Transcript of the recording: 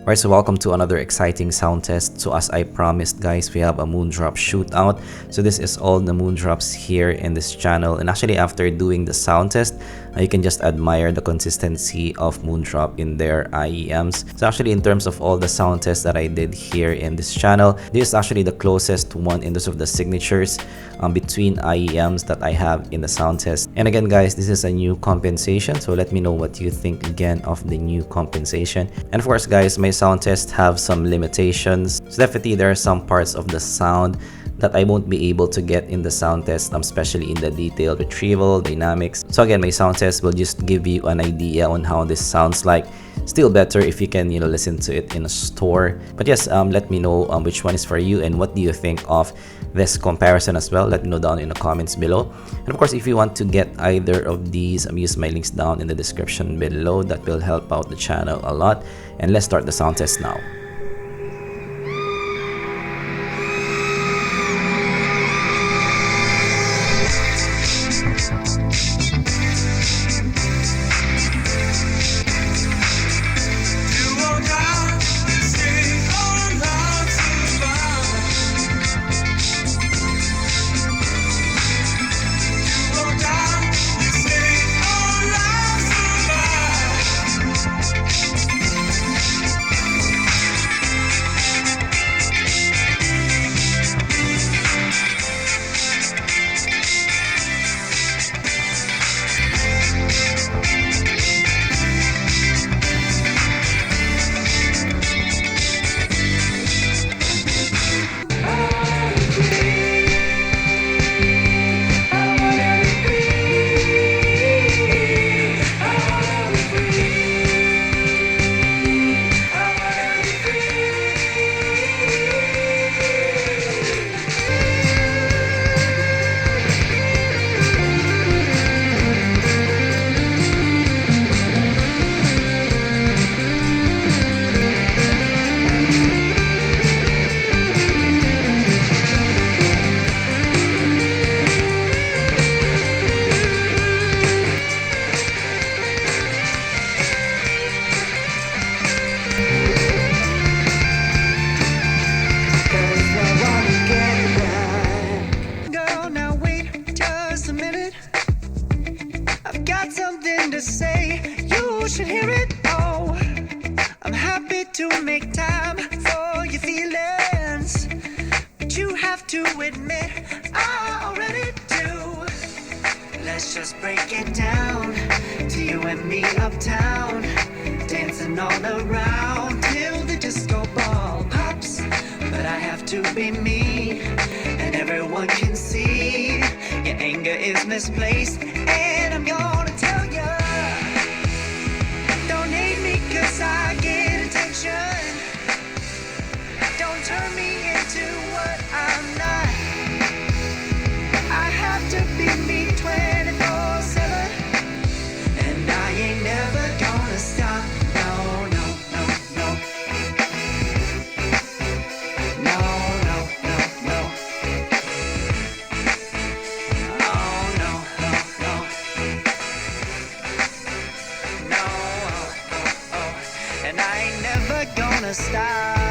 Alright, so welcome to another exciting sound test. So as I promised guys, we have a Moondrop shootout. So this is all the Moondrops here in this channel, and actually after doing the sound test, you can just admire the consistency of Moondrop in their IEMs. So actually in terms of all the sound tests that I did here in this channel, this is actually the closest one in terms of the signatures between IEMs that I have in the sound test. And again guys, this is a new compensation, so let me know what you think again of the new compensation. And of course guys, my sound test have some limitations, so definitely there are some parts of the sound that I won't be able to get in the sound test, especially in the detail retrieval dynamics. So again, my sound test will just give you an idea on how this sounds like. Still better if you can, listen to it in a store. But yes, let me know which one is for you and what do you think of this comparison as well. Let me know down in the comments below. And of course, if you want to get either of these, use my links down in the description below. That will help out the channel a lot. And let's start the sound test now. To say, you should hear it. Oh, I'm happy to make time for your feelings, but you have to admit I already do. Let's just break it down to you and me uptown, dancing all around till the disco ball pops. But I have to be me, and everyone can see your anger is misplaced, and I'm gonna tell you. I get attention. Don't turn me into what I'm not. I have to be me 24/7, and I ain't never gonna stop. No, no, no, no. No, no, no, no. Oh, no, no, no. No. And I ain't never gonna stop.